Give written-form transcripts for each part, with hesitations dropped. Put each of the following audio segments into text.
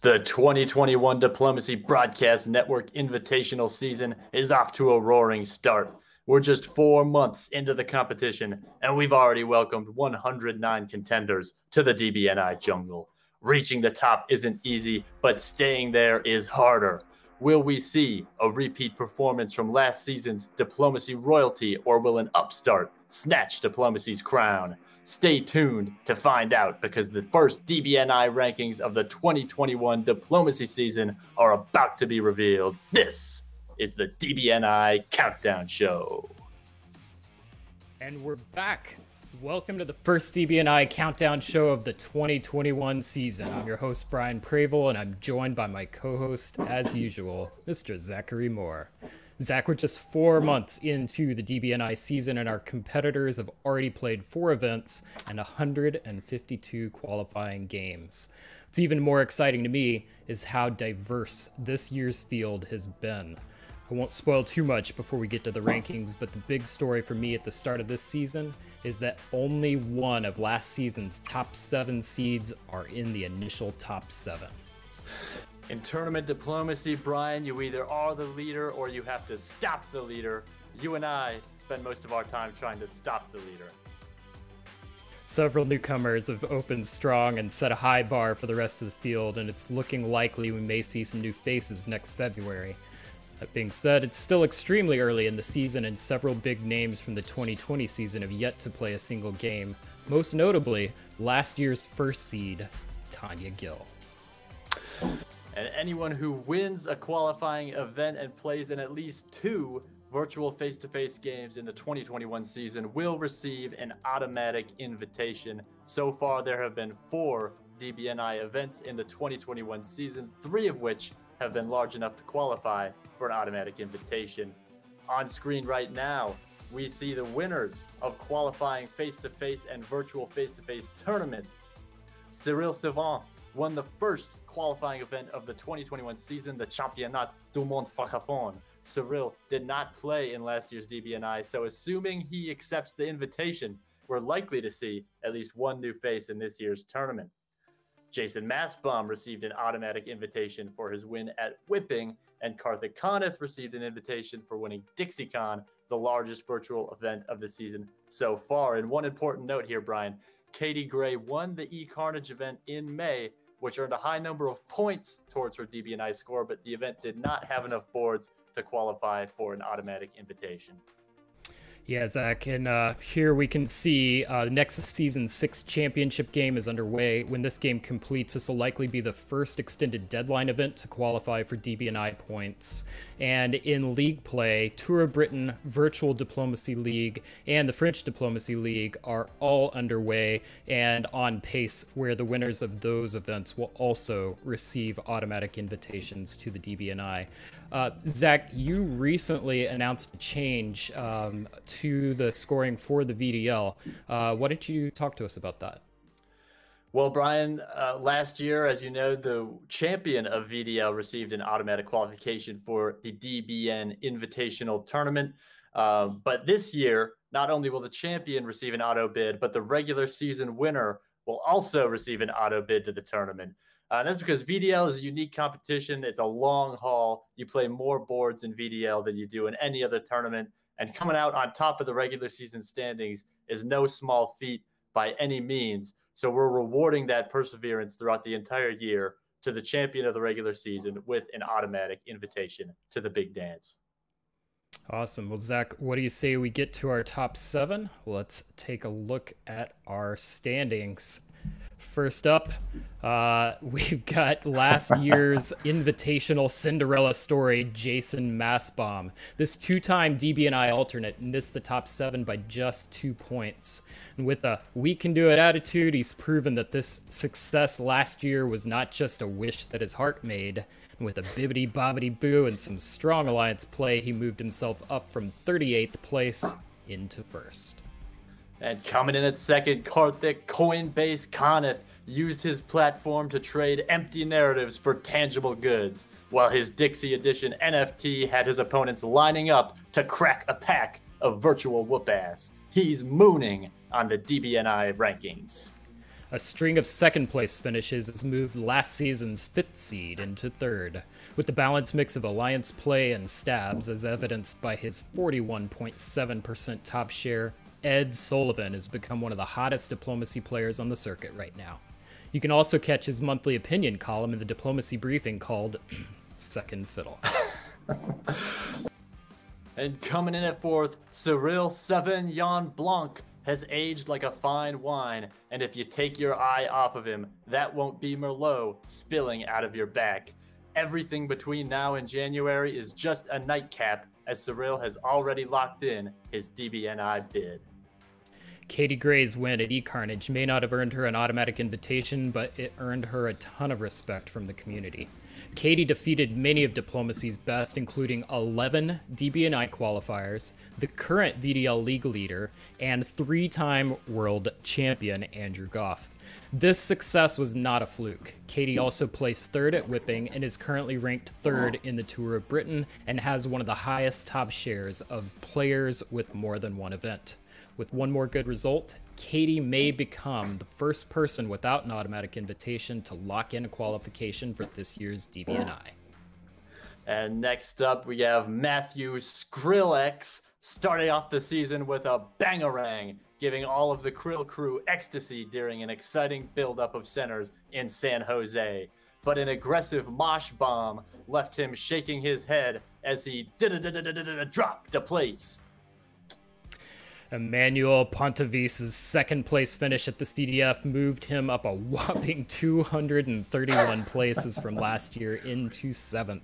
The 2021 Diplomacy Broadcast Network Invitational season is off to a roaring start. We're just 4 months into the competition, and we've already welcomed 109 contenders to the DBNI jungle. Reaching the top isn't easy, but staying there is harder. Will we see a repeat performance from last season's Diplomacy royalty, or will an upstart snatch Diplomacy's crown? Stay tuned to find out, because the first DBNI rankings of the 2021 Diplomacy season are about to be revealed. This is the DBNI Countdown Show. And we're back. Welcome to the first DBNI Countdown Show of the 2021 season. I'm your host, Brian Pravel, and I'm joined by my co-host, as usual, Mr. Zachary Moore. Zach, we're just 4 months into the DBNI season, and our competitors have already played 4 events and 152 qualifying games. What's even more exciting to me is how diverse this year's field has been. I won't spoil too much before we get to the rankings, but the big story for me at the start of this season is that only one of last season's top 7 seeds are in the initial top 7. In tournament diplomacy, Brian, you either are the leader or you have to stop the leader. You and I spend most of our time trying to stop the leader. Several newcomers have opened strong and set a high bar for the rest of the field, and it's looking likely we may see some new faces next February. That being said, it's still extremely early in the season, and several big names from the 2020 season have yet to play a single game. Most notably, last year's first seed, Tanya Gill. And anyone who wins a qualifying event and plays in at least 2 virtual face-to-face games in the 2021 season will receive an automatic invitation. So far, there have been 4 DBNI events in the 2021 season, 3 of which have been large enough to qualify for an automatic invitation. On screen right now, we see the winners of qualifying face-to-face and virtual face-to-face tournaments. Cyril Savant won the first qualifying event of the 2021 season, the Championnat du Monde Francophone. Cyril did not play in last year's DBNI, so assuming he accepts the invitation, we're likely to see at least one new face in this year's tournament. Jason Massbaum received an automatic invitation for his win at Whipping, and Karthik Kaneth received an invitation for winning DixieCon, the largest virtual event of the season so far. And one important note here, Brian, Katie Gray won the eCarnage event in May, which earned a high number of points towards her DBNI score, but the event did not have enough boards to qualify for an automatic invitation. Yeah, Zach, and here we can see next season's 6th championship game is underway. When this game completes, this will likely be the first extended deadline event to qualify for DBNI points. And in league play, Tour of Britain, Virtual Diplomacy League, and the French Diplomacy League are all underway and on pace, where the winners of those events will also receive automatic invitations to the DBNI. Zach, you recently announced a change to the scoring for the VDL. Why don't you talk to us about that? Well, Brian, last year, as you know, the champion of VDL received an automatic qualification for the DBN Invitational Tournament. But this year, not only will the champion receive an auto bid, but the regular season winner will also receive an auto bid to the tournament. That's because VDL is a unique competition. It's a long haul. You play more boards in VDL than you do in any other tournament. And coming out on top of the regular season standings is no small feat by any means. So we're rewarding that perseverance throughout the entire year to the champion of the regular season with an automatic invitation to the big dance. Awesome. Well, Zach, what do you say we get to our top 7? Let's take a look at our standings. First up, we've got last year's Invitational Cinderella story, Jason Massbaum. This 2-time DBNI alternate missed the top 7 by just 2 points. And with a we can do it attitude, he's proven that this success last year was not just a wish that his heart made. And with a bibbity-bobbity-boo and some strong alliance play, he moved himself up from 38th place into 1st. And coming in at second, Karthik Coinbase Kaneth used his platform to trade empty narratives for tangible goods, while his Dixie Edition NFT had his opponents lining up to crack a pack of virtual whoop-ass. He's mooning on the DBNI rankings. A string of second-place finishes has moved last season's 5th seed into 3rd, with the balanced mix of alliance play and stabs as evidenced by his 41.7% top share. Ed Sullivan has become one of the hottest diplomacy players on the circuit right now. You can also catch his monthly opinion column in the Diplomacy Briefing called Second Fiddle. And coming in at 4th, Cyril Sauvignon Blanc has aged like a fine wine, and if you take your eye off of him, that won't be Merlot spilling out of your back. Everything between now and January is just a nightcap, as Cyril has already locked in his DBNI bid. Katie Gray's win at eCarnage may not have earned her an automatic invitation, but it earned her a ton of respect from the community. Katie defeated many of Diplomacy's best, including 11 DBNI qualifiers, the current VDL league leader, and 3-time world champion Andrew Goff. This success was not a fluke. Katie also placed 3rd at Whipping and is currently ranked 3rd in the Tour of Britain and has one of the highest top shares of players with more than one event. With one more good result, Katie may become the first person without an automatic invitation to lock in a qualification for this year's DBNI. And next up, we have Matthew Skrillex starting off the season with a bangarang, giving all of the Krill crew ecstasy during an exciting buildup of centers in San Jose. But an aggressive mosh bomb left him shaking his head as he dropped a place. Emmanuel Pontevise's 2nd place finish at the CDF moved him up a whopping 231 places from last year into 7th.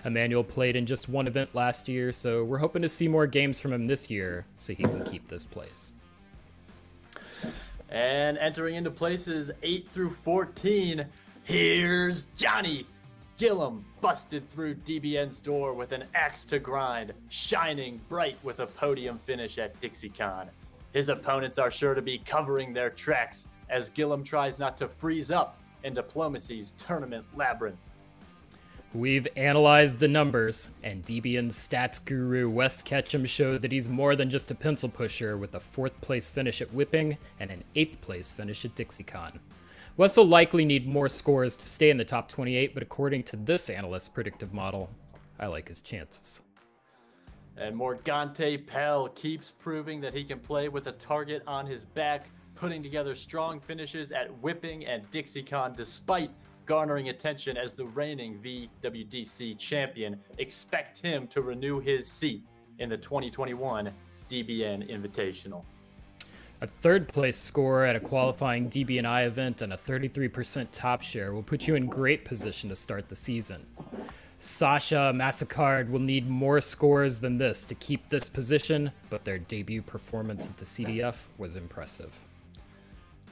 Emmanuel played in just one event last year, so we're hoping to see more games from him this year so he can keep this place. And entering into places 8 through 14, here's Johnny. Gillum busted through DBN's door with an axe to grind, shining bright with a podium finish at DixieCon. His opponents are sure to be covering their tracks as Gillum tries not to freeze up in Diplomacy's tournament labyrinth. We've analyzed the numbers, and DBN's stats guru Wes Ketchum showed that he's more than just a pencil pusher with a 4th place finish at Whipping and an 8th place finish at DixieCon. Wes will likely need more scores to stay in the top 28, but according to this analyst's predictive model, I like his chances. And Morgante Pell keeps proving that he can play with a target on his back, putting together strong finishes at Whipping and DixieCon despite garnering attention as the reigning VWDC champion. Expect him to renew his seat in the 2021 DBN Invitational. A 3rd place score at a qualifying DBNI event and a 33% top share will put you in great position to start the season. Sasha Massacard will need more scores than this to keep this position, but their debut performance at the CDF was impressive.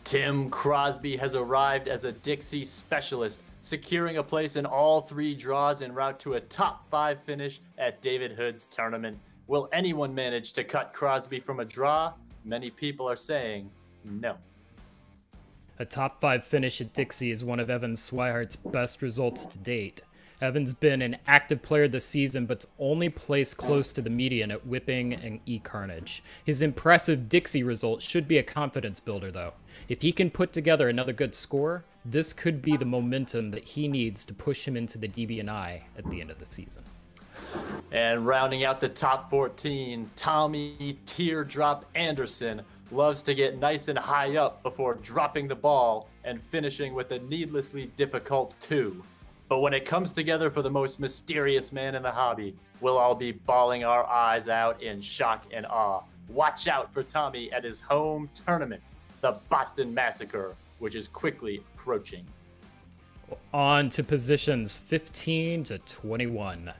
Tim Crosby has arrived as a Dixie specialist, securing a place in all 3 draws en route to a top 5 finish at David Hood's tournament. Will anyone manage to cut Crosby from a draw? Many people are saying no. A top 5 finish at Dixie is one of Evan Swihart's best results to date. Evan's been an active player this season, but's only placed close to the median at Whipping and eCarnage. His impressive Dixie result should be a confidence builder, though. If he can put together another good score, this could be the momentum that he needs to push him into the DBNI at the end of the season. And rounding out the top 14, Tommy Teardrop Anderson loves to get nice and high up before dropping the ball and finishing with a needlessly difficult 2. But when it comes together for the most mysterious man in the hobby, we'll all be bawling our eyes out in shock and awe. Watch out for Tommy at his home tournament, the Boston Massacre, which is quickly approaching. On to positions 15 to 21.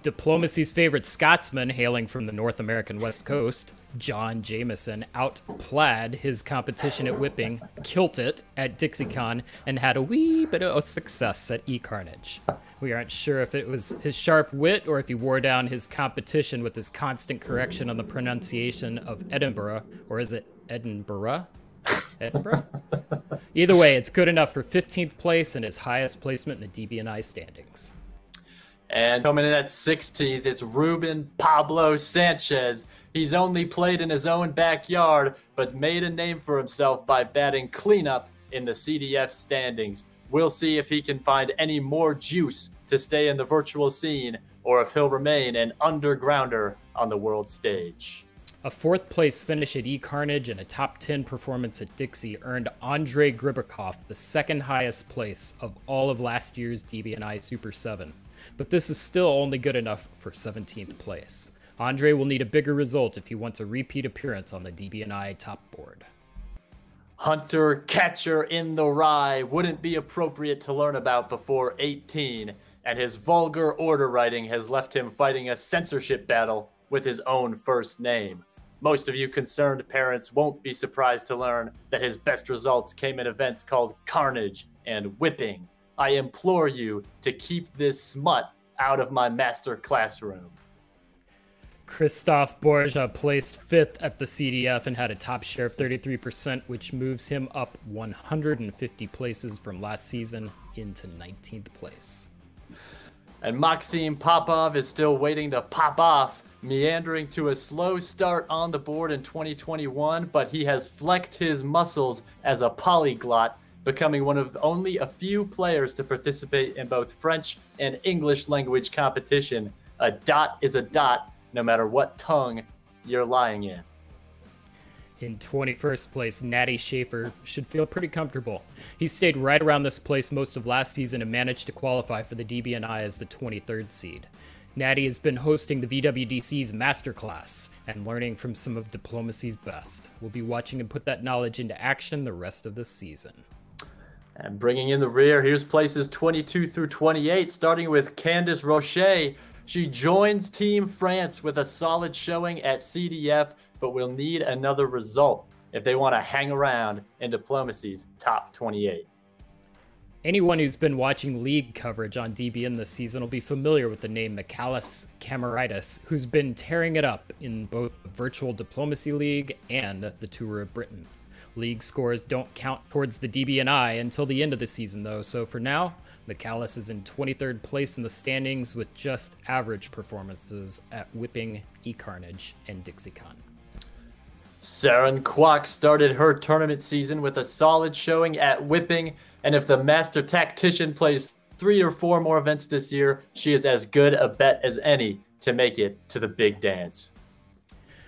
Diplomacy's favorite Scotsman, hailing from the North American West Coast, John Jameson, outplaid his competition at Whipping, kilt it at DixieCon, and had a wee bit of success at eCarnage. We aren't sure if it was his sharp wit or if he wore down his competition with his constant correction on the pronunciation of Edinburgh, or is it Edinburgh? Edinburgh? Either way, it's good enough for 15th place and his highest placement in the DBNI standings. And coming in at 16th, it's Ruben Pablo Sanchez. He's only played in his own backyard, but made a name for himself by batting cleanup in the CDF standings. We'll see if he can find any more juice to stay in the virtual scene, or if he'll remain an undergrounder on the world stage. A fourth place finish at eCarnage and a top 10 performance at Dixie earned Andrei Gribikov the second highest place of all of last year's DBNI Super 7. But this is still only good enough for 17th place. Andrei will need a bigger result if he wants a repeat appearance on the DBNI top board. Hunter Catcher in the Rye wouldn't be appropriate to learn about before 18, and his vulgar order writing has left him fighting a censorship battle with his own first name. Most of you concerned parents won't be surprised to learn that his best results came in events called Carnage and Whipping. I implore you to keep this smut out of my master classroom. Christoph Borja placed 5th at the CDF and had a top share of 33%, which moves him up 150 places from last season into 19th place. And Maxim Popov is still waiting to pop off, meandering to a slow start on the board in 2021, but he has flexed his muscles as a polyglot, becoming one of only a few players to participate in both French and English language competition. A dot is a dot, no matter what tongue you're lying in. In 21st place, Natty Schaefer should feel pretty comfortable. He stayed right around this place most of last season and managed to qualify for the DBNI as the 23rd seed. Natty has been hosting the VWDC's Masterclass and learning from some of Diplomacy's best. We'll be watching him put that knowledge into action the rest of this season. And bringing in the rear, here's places 22 through 28, starting with Candice Rocher. She joins Team France with a solid showing at CDF, but will need another result if they want to hang around in Diplomacy's top 28. Anyone who's been watching league coverage on DBN this season will be familiar with the name Michalis Camaritis, who's been tearing it up in both the Virtual Diplomacy League and the Tour of Britain. League scores don't count towards the DBNI until the end of the season, though, so for now, Michalis is in 23rd place in the standings with just average performances at Whipping, eCarnage, and DixieCon. Saren Kwok started her tournament season with a solid showing at Whipping, and if the Master Tactician plays 3 or 4 more events this year, she is as good a bet as any to make it to the big dance.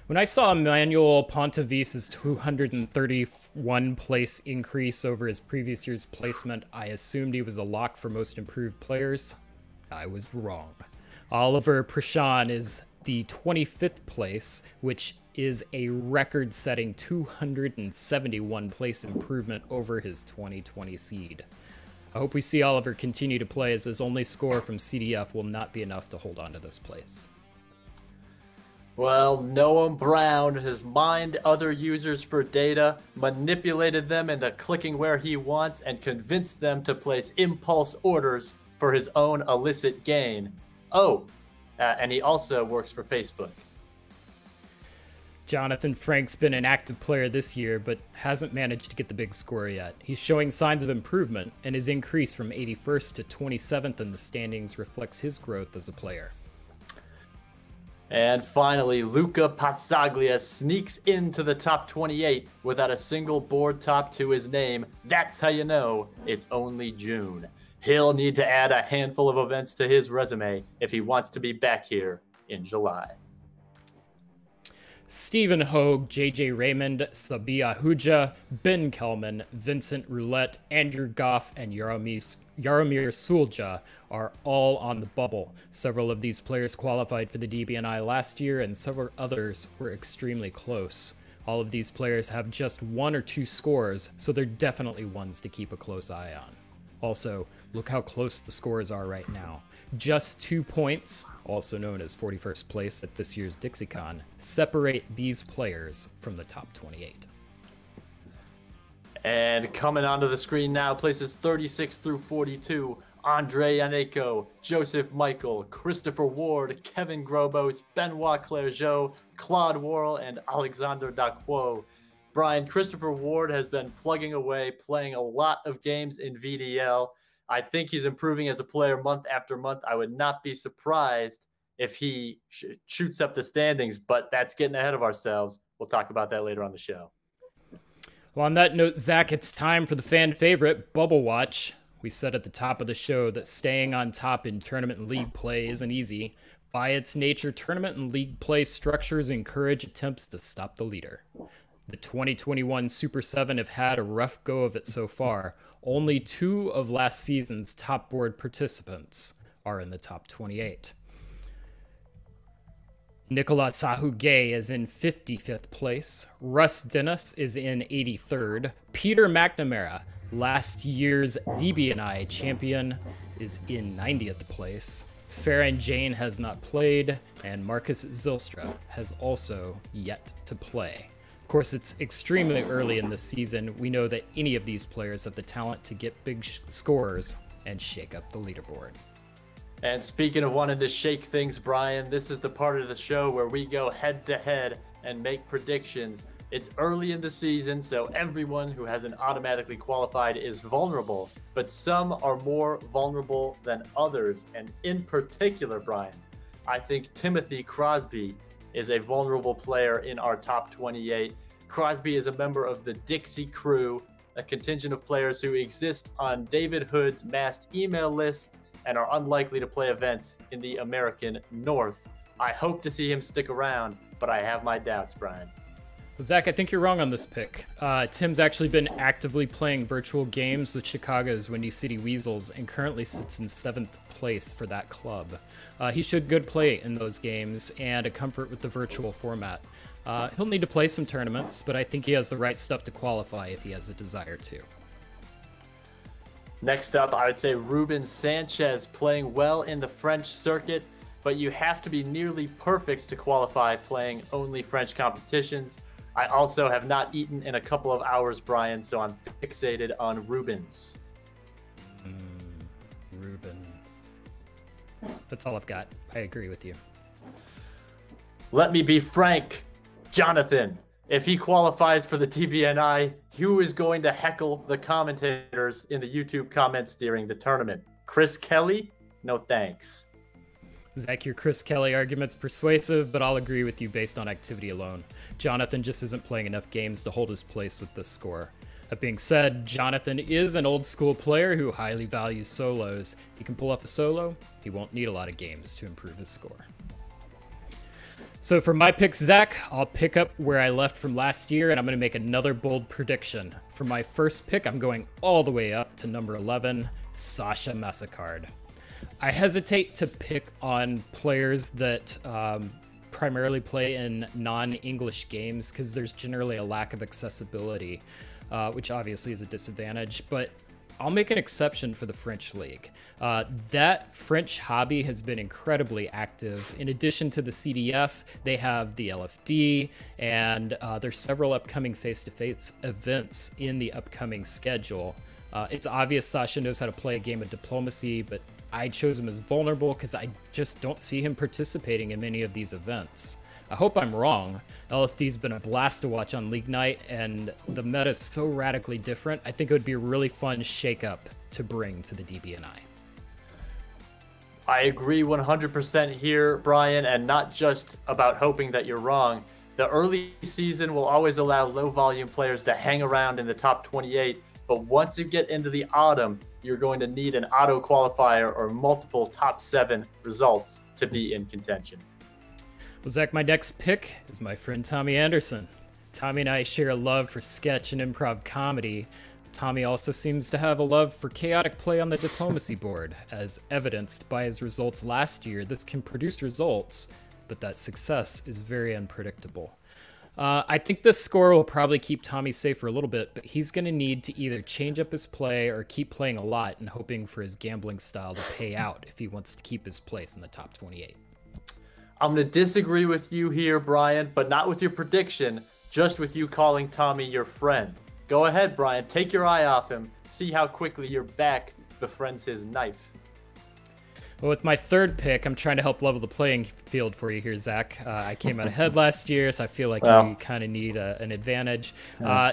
When I saw Emmanuel Pontevise's 231 place increase over his previous year's placement, I assumed he was a lock for most improved players. I was wrong. Oliver Prashan is the 25th place, which is a record-setting 271 place improvement over his 2020 seed. I hope we see Oliver continue to play, as his only score from CDF will not be enough to hold on to this place. Well, Noam Brown has mined other users for data, manipulated them into clicking where he wants, and convinced them to place impulse orders for his own illicit gain. And he also works for Facebook. Jonathan Frank's been an active player this year, but hasn't managed to get the big score yet. He's showing signs of improvement, and his increase from 81st to 27th in the standings reflects his growth as a player. And finally, Luca Pazzaglia sneaks into the top 28 without a single board top to his name. That's how you know it's only June. He'll need to add a handful of events to his resume if he wants to be back here in July. Stephen Hogue, JJ Raymond, Sabia Huja, Ben Kelman, Vincent Roulette, Andrew Goff, and Jaromir Sulja are all on the bubble. Several of these players qualified for the DBNI last year, and several others were extremely close. All of these players have just 1 or 2 scores, so they're definitely ones to keep a close eye on. Also, look how close the scores are right now. Just 2 points, also known as 41st place at this year's DixieCon, separate these players from the top 28. And coming onto the screen now, places 36 through 42, Andre Yaneko, Joseph Michael, Christopher Ward, Kevin Grobos, Benoit Clergeau, Claude Worrell, and Alexander Dacquot. Brian, Christopher Ward has been plugging away, playing a lot of games in VDL. I think he's improving as a player month after month. I would not be surprised if he shoots up the standings, but that's getting ahead of ourselves. We'll talk about that later on the show. Well, on that note, Zach, it's time for the fan favorite, Bubble Watch. We said at the top of the show that staying on top in tournament and league play isn't easy. By its nature, tournament and league play structures encourage attempts to stop the leader. The 2021 Super 7 have had a rough go of it so far. Only 2 of last season's top board participants are in the top 28. Nicolas Sahu-Gay is in 55th place. Russ Dennis is in 83rd. Peter McNamara, last year's DBNI champion, is in 90th place. Farron Jane has not played, and Marcus Zylstra has also yet to play. Of course, it's extremely early in the season. We know that any of these players have the talent to get big scores and shake up the leaderboard. And speaking of wanting to shake things, Brian, this is the part of the show where we go head to head and make predictions. It's early in the season, so everyone who hasn't automatically qualified is vulnerable, but some are more vulnerable than others. And in particular, Brian, I think Timothy Crosby is a vulnerable player in our top 28. Crosby is a member of the Dixie Crew, a contingent of players who exist on David Hood's massed email list and are unlikely to play events in the American North. I hope to see him stick around, but I have my doubts, Brian. Well, Zach, I think you're wrong on this pick. Tim's actually been actively playing virtual games with Chicago's Windy City Weasels and currently sits in 7th place for that club. He showed good play in those games and a comfort with the virtual format. He'll need to play some tournaments, but I think he has the right stuff to qualify if he has a desire to. Next up, I would say Ruben Sanchez, playing well in the French circuit, but you have to be nearly perfect to qualify playing only French competitions. I also have not eaten in a couple of hours, Brian, so I'm fixated on Rubens. Rubens. That's all I've got. I agree with you. Let me be frank, Jonathan. If he qualifies for the DBNI, who is going to heckle the commentators in the YouTube comments during the tournament? Chris Kelly? No thanks. Zach, your Chris Kelly argument's persuasive, but I'll agree with you based on activity alone. Jonathan just isn't playing enough games to hold his place with this score. That being said, Jonathan is an old school player who highly values solos. If he can pull off a solo, he won't need a lot of games to improve his score. So for my picks, Zach, I'll pick up where I left from last year, and I'm going to make another bold prediction. For my first pick, I'm going all the way up to number 11, Sasha Massacard. I hesitate to pick on players that primarily play in non-English games because there's generally a lack of accessibility, which obviously is a disadvantage, but I'll make an exception for the French League. That French hobby has been incredibly active. In addition to the CDF, they have the LFD, and there's several upcoming face-to-face events in the upcoming schedule. It's obvious Sasha knows how to play a game of diplomacy, but I chose him as vulnerable because I just don't see him participating in many of these events. I hope I'm wrong. LFD's been a blast to watch on League Night, and the meta is so radically different. I think it would be a really fun shakeup to bring to the DBNI. I agree 100% here, Brian, and not just about hoping that you're wrong. The early season will always allow low-volume players to hang around in the top 28, but once you get into the autumn, you're going to need an auto qualifier or multiple top 7 results to be in contention. Well, Zach, my next pick is my friend Tommy Anderson. Tommy and I share a love for sketch and improv comedy. Tommy also seems to have a love for chaotic play on the diplomacy board, as evidenced by his results last year. This can produce results, but that success is very unpredictable. I think this score will probably keep Tommy safe for a little bit, but he's going to need to either change up his play or keep playing a lot and hoping for his gambling style to pay out if he wants to keep his place in the top 28. I'm going to disagree with you here, Brian, but not with your prediction, just with you calling Tommy your friend. Go ahead, Brian. Take your eye off him. See how quickly your back befriends his knife. Well, with my third pick, I'm trying to help level the playing field for you here, Zach. I came out ahead last year, so I feel like you kind of need an advantage.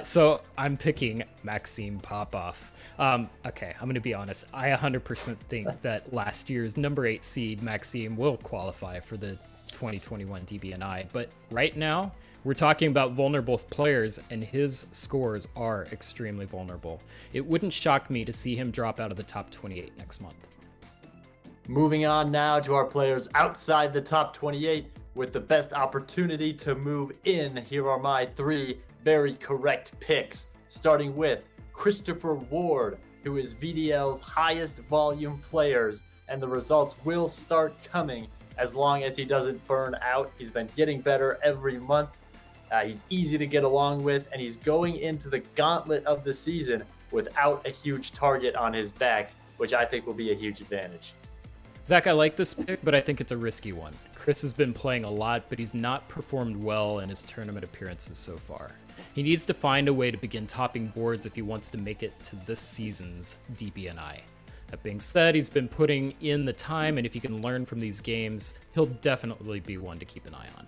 So I'm picking Maxime Popov. Okay, I'm going to be honest. I 100% think that last year's number 8 seed, Maxime, will qualify for the 2021 DBNI. But right now, we're talking about vulnerable players, and his scores are extremely vulnerable. It wouldn't shock me to see him drop out of the top 28 next month. Moving on now to our players outside the top 28 with the best opportunity to move in. Here are my 3 very correct picks, starting with Christopher Ward, who is VDL's highest volume players, and the results will start coming as long as he doesn't burn out. He's been getting better every month. He's easy to get along with, and he's going into the gauntlet of the season without a huge target on his back, which I think will be a huge advantage. Zach, I like this pick, but I think it's a risky one. Chris has been playing a lot, but he's not performed well in his tournament appearances so far. He needs to find a way to begin topping boards if he wants to make it to this season's DBNI. That being said, he's been putting in the time, and if he can learn from these games, he'll definitely be one to keep an eye on.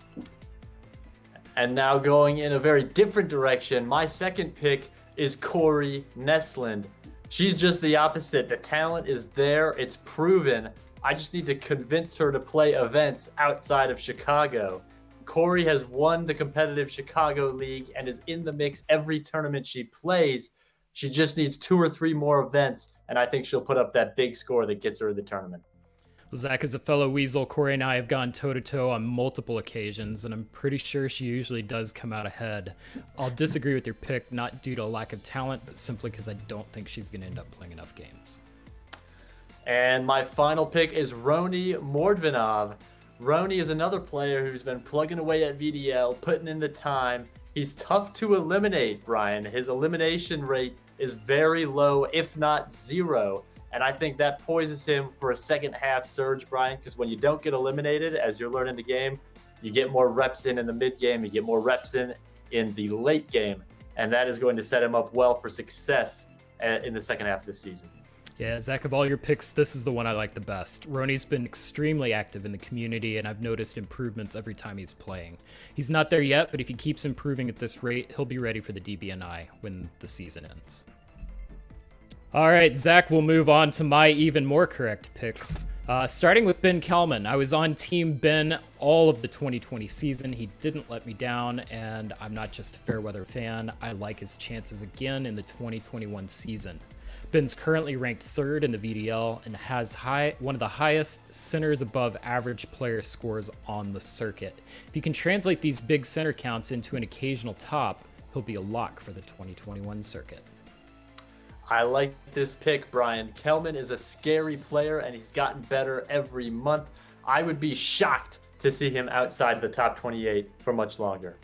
And now going in a very different direction, my second pick is Corey Nesland. She's just the opposite. The talent is there. It's proven. I just need to convince her to play events outside of Chicago. Corey has won the competitive Chicago League and is in the mix every tournament she plays. She just needs 2 or 3 more events, and I think she'll put up that big score that gets her in the tournament. Zach is a fellow Weasel. Corey and I have gone toe-to-toe on multiple occasions, and I'm pretty sure she usually does come out ahead. I'll disagree with your pick, not due to a lack of talent, but simply because I don't think she's going to end up playing enough games. And my final pick is Roni Mordvinov. Roni is another player who's been plugging away at VDL, putting in the time. He's tough to eliminate, Brian. His elimination rate is very low, if not 0. And I think that poises him for a second half surge, Brian, because when you don't get eliminated as you're learning the game, you get more reps in the mid game, you get more reps in the late game. And that is going to set him up well for success in the second half of the season. Yeah, Zach, of all your picks, this is the one I like the best. Roni's been extremely active in the community, and I've noticed improvements every time he's playing. He's not there yet, but if he keeps improving at this rate, he'll be ready for the DBNI when the season ends. All right, Zach, we'll move on to my even more correct picks. Starting with Ben Kelman. I was on Team Ben all of the 2020 season. He didn't let me down, and I'm not just a fair weather fan. I like his chances again in the 2021 season. Ben's currently ranked 3rd in the VDL and has one of the highest centers above average player scores on the circuit. If you can translate these big center counts into an occasional top, he'll be a lock for the 2021 circuit. I like this pick, Brian. Kelman is a scary player, and he's gotten better every month. I would be shocked to see him outside the top 28 for much longer.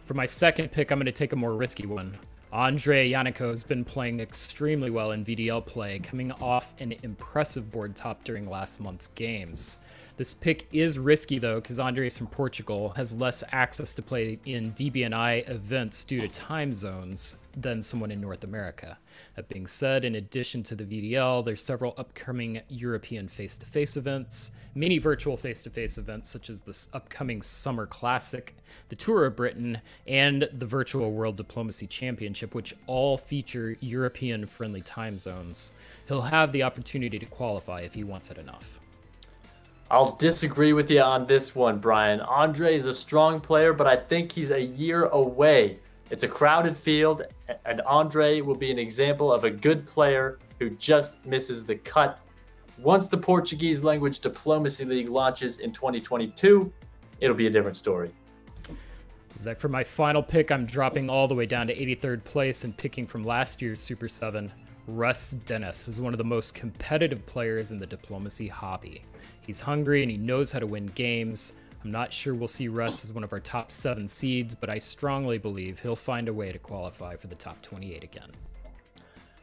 For my second pick, I'm going to take a more risky one. Andre Yannico has been playing extremely well in VDL play, coming off an impressive board top during last month's games. This pick is risky, though, because Andre is from Portugal, has less access to play in DBNI events due to time zones than someone in North America. That being said, in addition to the VDL, there's several upcoming European face-to-face events, mini virtual face-to-face events such as this upcoming Summer Classic, the Tour of Britain, and the Virtual World Diplomacy Championship, which all feature European-friendly time zones. He'll have the opportunity to qualify if he wants it enough. I'll disagree with you on this one, Brian. Andre is a strong player, but I think he's a year away. It's a crowded field, and Andre will be an example of a good player who just misses the cut. Once the Portuguese Language Diplomacy League launches in 2022, it'll be a different story. Zach, for my final pick, I'm dropping all the way down to 83rd place and picking from last year's Super 7. Russ Dennis is one of the most competitive players in the diplomacy hobby. He's hungry and he knows how to win games. I'm not sure we'll see Russ as one of our top 7 seeds, but I strongly believe he'll find a way to qualify for the top 28 again.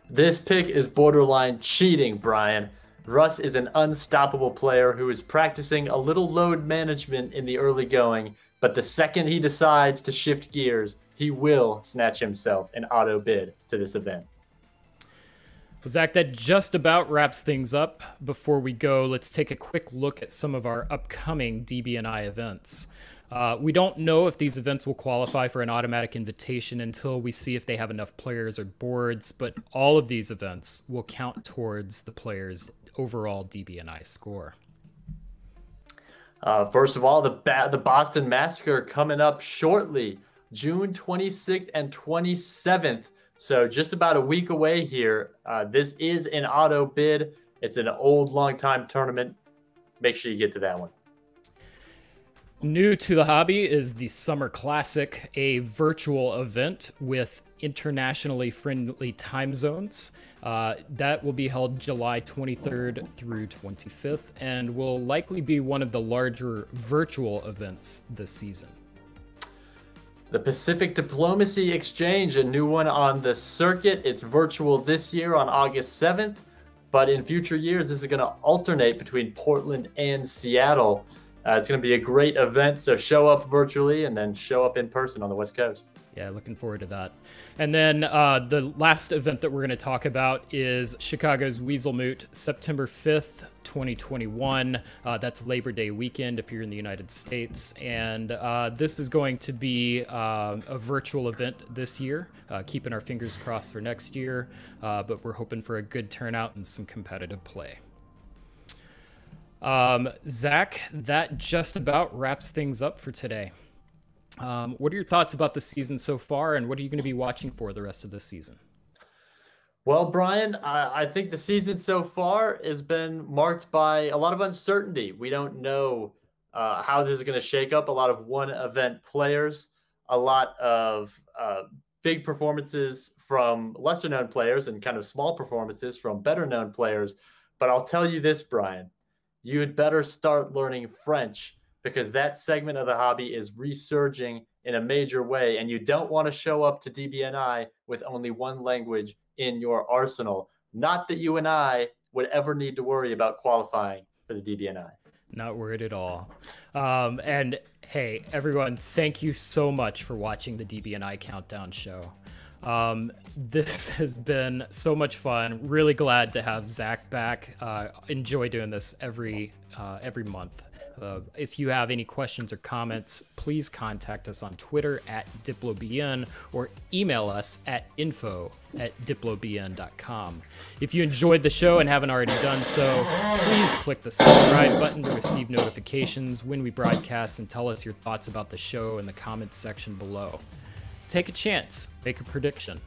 This pick is borderline cheating, Brian. Russ is an unstoppable player who is practicing a little load management in the early going, but the second he decides to shift gears, he will snatch himself an auto bid to this event. Well, Zach, that just about wraps things up. Before we go, let's take a quick look at some of our upcoming DBNI events. We don't know if these events will qualify for an automatic invitation until we see if they have enough players or boards, but all of these events will count towards the player's overall DBNI score. First of all, the Boston Massacre coming up shortly, June 26th and 27th. So just about a week away here. This is an auto bid. It's an old, long-time tournament. Make sure you get to that one. New to the hobby is the Summer Classic, a virtual event with internationally friendly time zones. That will be held July 23rd through 25th and will likely be one of the larger virtual events this season. The Pacific Diplomacy Exchange, a new one on the circuit. It's virtual this year on August 7th, but in future years, this is going to alternate between Portland and Seattle. It's going to be a great event, so show up virtually and then show up in person on the West Coast. Yeah, looking forward to that. And then the last event that we're going to talk about is Chicago's Weasel Moot, September 5th, 2021. That's Labor Day weekend if you're in the United States. And this is going to be a virtual event this year, keeping our fingers crossed for next year. But we're hoping for a good turnout and some competitive play. Zach, that just about wraps things up for today. What are your thoughts about the season so far, and what are you going to be watching for the rest of this season? Well, Brian, I think the season so far has been marked by a lot of uncertainty. We don't know how this is going to shake up. A lot of one-event players, a lot of big performances from lesser-known players, and kind of small performances from better-known players. But I'll tell you this, Brian. You had better start learning French because that segment of the hobby is resurging in a major way, and you don't want to show up to DBNI with only one language in your arsenal. Not that you and I would ever need to worry about qualifying for the DBNI. Not worried at all. And hey, everyone, thank you so much for watching the DBNI Countdown Show. This has been so much fun. Really glad to have Zach back. Enjoy doing this every month. If you have any questions or comments, please contact us on Twitter at DiploBN or email us at info@diplobn.com. If you enjoyed the show and haven't already done so, please click the subscribe button to receive notifications when we broadcast, and tell us your thoughts about the show in the comments section below. Take a chance, make a prediction.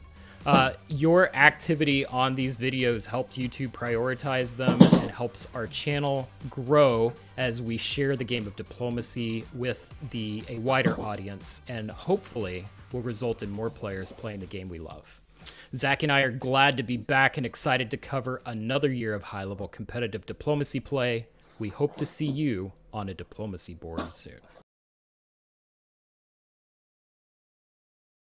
Your activity on these videos helps YouTube prioritize them and helps our channel grow as we share the game of diplomacy with a wider audience, and hopefully will result in more players playing the game we love. Zach and I are glad to be back and excited to cover another year of high-level competitive diplomacy play. We hope to see you on a diplomacy board soon.